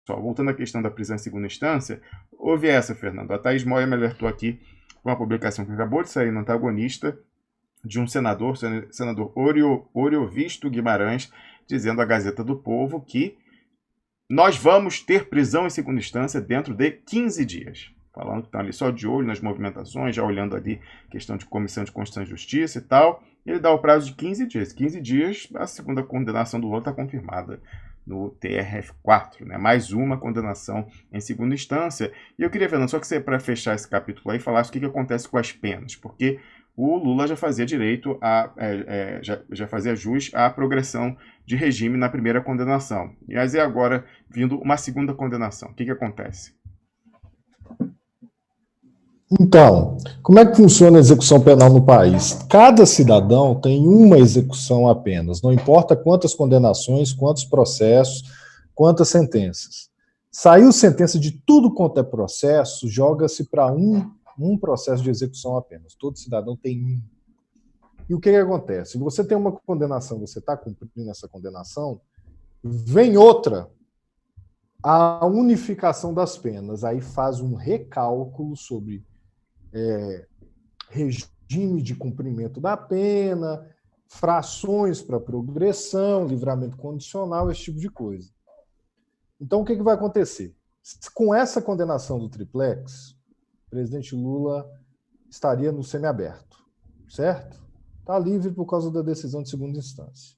só, voltando à questão da prisão em segunda instância, houve essa, Fernando. A Thaís Moia me alertou aqui com uma publicação que acabou de sair no Antagonista, de um senador, senador Oriovisto Guimarães, dizendo à Gazeta do Povo que nós vamos ter prisão em segunda instância dentro de 15 dias. Falando que estão ali só de olho nas movimentações, já olhando ali questão de Comissão de Constituição e Justiça e tal. Ele dá o prazo de 15 dias. 15 dias, a segunda condenação do Lula está confirmada no TRF4, né? Mais uma condenação em segunda instância. E eu queria, Fernando, só que você, para fechar esse capítulo aí, falasse o que acontece com as penas, porque o Lula já fazia direito já fazia jus à progressão de regime na primeira condenação. E aí agora, vindo uma segunda condenação, o que acontece? Então, como é que funciona a execução penal no país? Cada cidadão tem uma execução apenas, não importa quantas condenações, quantos processos, quantas sentenças. Saiu sentença de tudo quanto é processo, joga-se para um processo de execução apenas. Todo cidadão tem um. E o que acontece? Você tem uma condenação, você está cumprindo essa condenação, vem outra, a unificação das penas, aí faz um recálculo sobre regime de cumprimento da pena, frações para progressão, livramento condicional, esse tipo de coisa. Então, o que vai acontecer? Com essa condenação do triplex, o presidente Lula estaria no semiaberto, certo? Está livre por causa da decisão de segunda instância.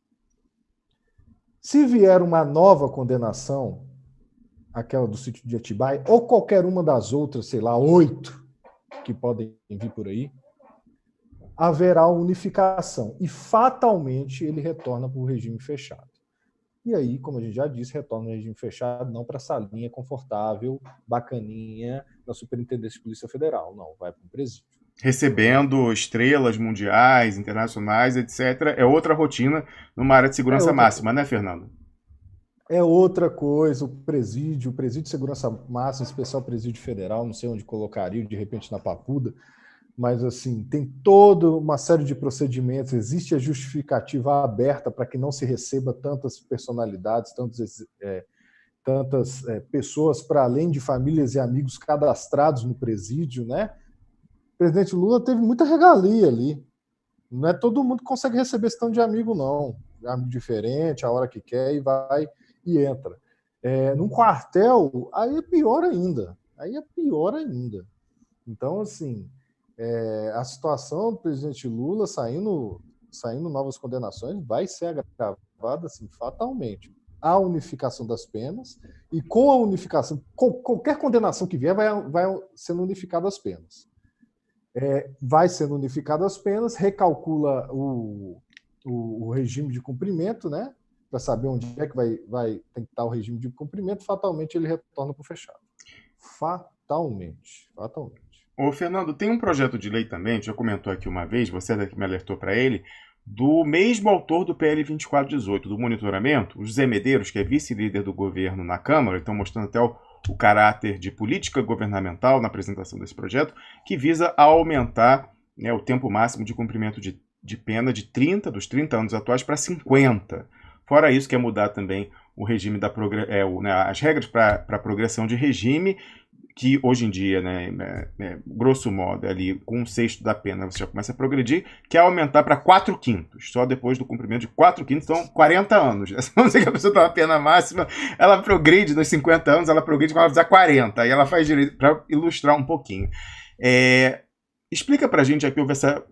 Se vier uma nova condenação, aquela do sítio de Atibaia, ou qualquer uma das outras, sei lá, 8 que podem vir por aí, haverá unificação. E, fatalmente, ele retorna para o regime fechado. E aí, como a gente já disse, retorna no regime fechado, não para a salinha confortável, bacaninha, da Superintendência de Polícia Federal. Não, vai para o presídio. Recebendo estrelas mundiais, internacionais, etc. É outra rotina numa área de segurança máxima, né, Fernando? É outra coisa, o presídio de segurança máxima, especial presídio federal, não sei onde colocaria, de repente na Papuda, mas assim, tem toda uma série de procedimentos, existe a justificativa aberta para que não se receba tantas personalidades, tantas pessoas para além de famílias e amigos cadastrados no presídio, né? O presidente Lula teve muita regalia ali. Não é todo mundo que consegue receber esse tanto de amigo, não. Amigo diferente, a hora que quer e vai e entra. Num quartel, aí é pior ainda. Então, assim, a situação do presidente Lula saindo novas condenações vai ser agravada assim, fatalmente. A unificação das penas, e com a unificação, qualquer condenação que vier, vai sendo unificada as penas. Vai sendo unificada as penas, recalcula o regime de cumprimento, né? Para saber onde é que tem que estar o regime de cumprimento, fatalmente ele retorna para o fechado. Fatalmente. Ô, Fernando, tem um projeto de lei também, já comentou aqui uma vez, você me alertou para ele, do mesmo autor do PL 2418, do monitoramento, o José Medeiros, que é vice-líder do governo na Câmara, então mostrando até o caráter de política governamental na apresentação desse projeto, que visa aumentar, né, o tempo máximo de cumprimento de pena de 30, dos 30 anos atuais, para 50. Fora isso, quer mudar também o regime as regras para progressão de regime, que hoje em dia, né, grosso modo, ali com 1/6 da pena você já começa a progredir, que é aumentar para 4/5, só depois do cumprimento de 4/5, então 40 anos. Vamos dizer que a pessoa está na pena máxima, ela progride nos 50 anos, ela progride quando ela fizer 40, aí ela faz direito, para ilustrar um pouquinho. Explica para a gente, já que houve essa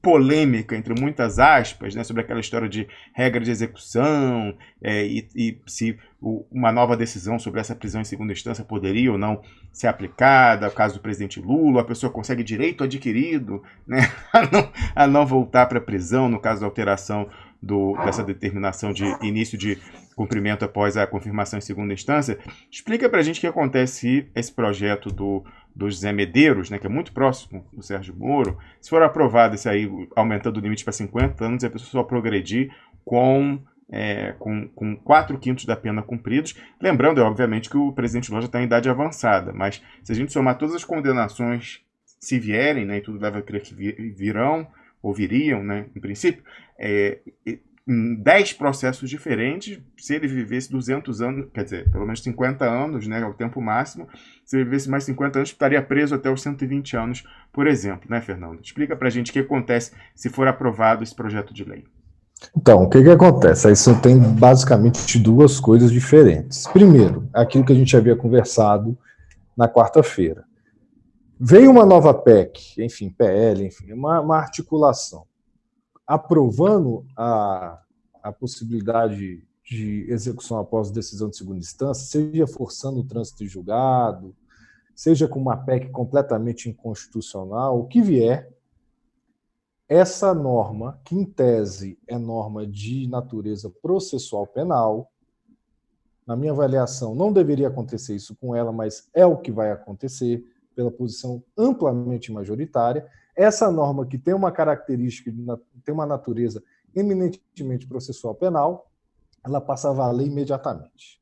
polêmica, entre muitas aspas, né, sobre aquela história de regra de execução e se uma nova decisão sobre essa prisão em segunda instância poderia ou não ser aplicada, no caso do presidente Lula, a pessoa consegue direito adquirido, né, a não voltar para a prisão, no caso da alteração dessa determinação de início de cumprimento após a confirmação em segunda instância. Explica para a gente o que acontece se esse projeto do José Medeiros, né, que é muito próximo do Sérgio Moro, se for aprovado esse aí, aumentando o limite para 50 anos, a pessoa só progredir com 4/5 da pena cumpridos. Lembrando, obviamente, que o presidente Lula já está em idade avançada, mas se a gente somar todas as condenações, se vierem, né, e tudo leva a crer que virão, ou viriam, né, em princípio, 10 processos diferentes. Se ele vivesse 200 anos, quer dizer, pelo menos 50 anos, né, é o tempo máximo. Se ele vivesse mais 50 anos, estaria preso até os 120 anos, por exemplo, né, Fernando? Explica pra gente o que acontece se for aprovado esse projeto de lei. Então, o que acontece? Aí você tem basicamente duas coisas diferentes. Primeiro, aquilo que a gente havia conversado na quarta-feira. Veio uma nova PEC, enfim, PL, enfim, uma articulação, aprovando a possibilidade de execução após decisão de segunda instância, seja forçando o trânsito de julgado, seja com uma PEC completamente inconstitucional, o que vier, essa norma, que em tese é norma de natureza processual penal, na minha avaliação, não deveria acontecer isso com ela, mas é o que vai acontecer, pela posição amplamente majoritária. Essa norma que tem uma característica, tem uma natureza eminentemente processual penal, ela passa a valer imediatamente.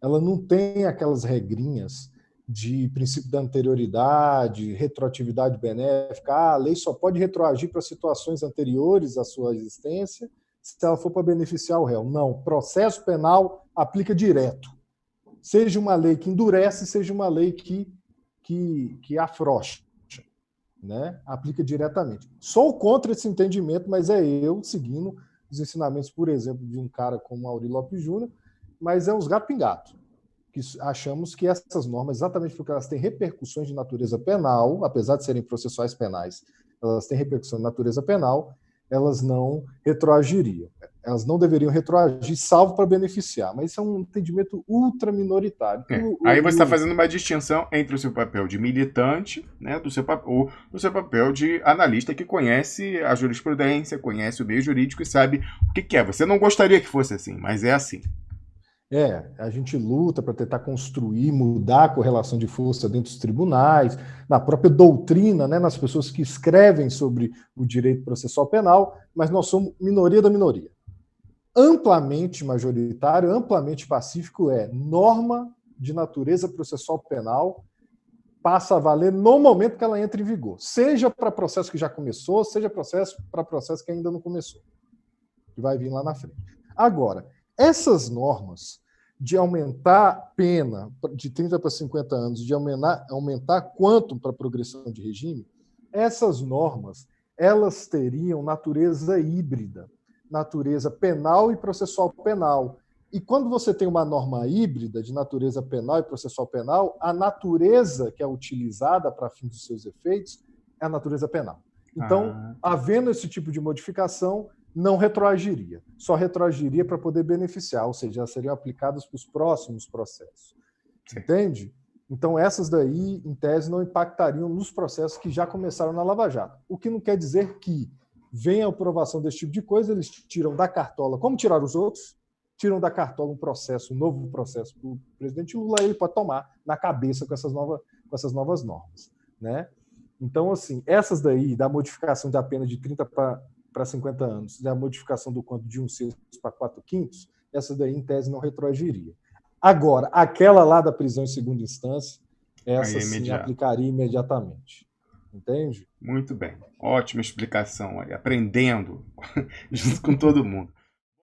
Ela não tem aquelas regrinhas de princípio da anterioridade, retroatividade benéfica. A lei só pode retroagir para situações anteriores à sua existência se ela for para beneficiar o réu. Não, processo penal aplica direto. Seja uma lei que endurece, seja uma lei que afrouxa, né? Aplica diretamente. Sou contra esse entendimento, mas é eu seguindo os ensinamentos, por exemplo, de um cara como Auri Lopes Júnior, mas é os gato pingato, que achamos que essas normas, exatamente porque elas têm repercussões de natureza penal, apesar de serem processuais penais, elas têm repercussão de natureza penal, elas não retroagiriam. Elas não deveriam retroagir, salvo para beneficiar. Mas isso é um entendimento ultra minoritário. Aí você está fazendo uma distinção entre o seu papel de militante, né, do seu papel de analista que conhece a jurisprudência, conhece o meio jurídico e sabe o que é. Você não gostaria que fosse assim, mas é assim. A gente luta para tentar construir, mudar a correlação de força dentro dos tribunais, na própria doutrina, né, nas pessoas que escrevem sobre o direito processual penal, mas nós somos minoria da minoria. Amplamente majoritário, amplamente pacífico norma de natureza processual penal passa a valer no momento que ela entra em vigor, seja para processo que já começou, seja para processo que ainda não começou, que vai vir lá na frente. Agora, essas normas de aumentar a pena de 30 para 50 anos, de aumentar quantum para progressão de regime, essas normas elas teriam natureza híbrida, natureza penal e processual penal. E quando você tem uma norma híbrida de natureza penal e processual penal, a natureza que é utilizada para fins dos seus efeitos é a natureza penal. Então, havendo esse tipo de modificação, não retroagiria. Só retroagiria para poder beneficiar, ou seja, elas seriam aplicadas para os próximos processos. Sim. Entende? Então, essas daí, em tese, não impactariam nos processos que já começaram na Lava Jato. O que não quer dizer que vem a aprovação desse tipo de coisa, eles tiram da cartola, como tiraram os outros, tiram da cartola um novo processo para o presidente Lula, ele pode tomar na cabeça com essas novas normas, né? Então, assim, essas daí, da modificação da pena de 30 para 50 anos, da modificação do quanto de 1/6 para 4/5, essas daí, em tese, não retroagiria. Agora, aquela lá da prisão em segunda instância, essa sim aplicaria imediatamente. Entende? Muito bem. Ótima explicação aí. Aprendendo junto com todo mundo.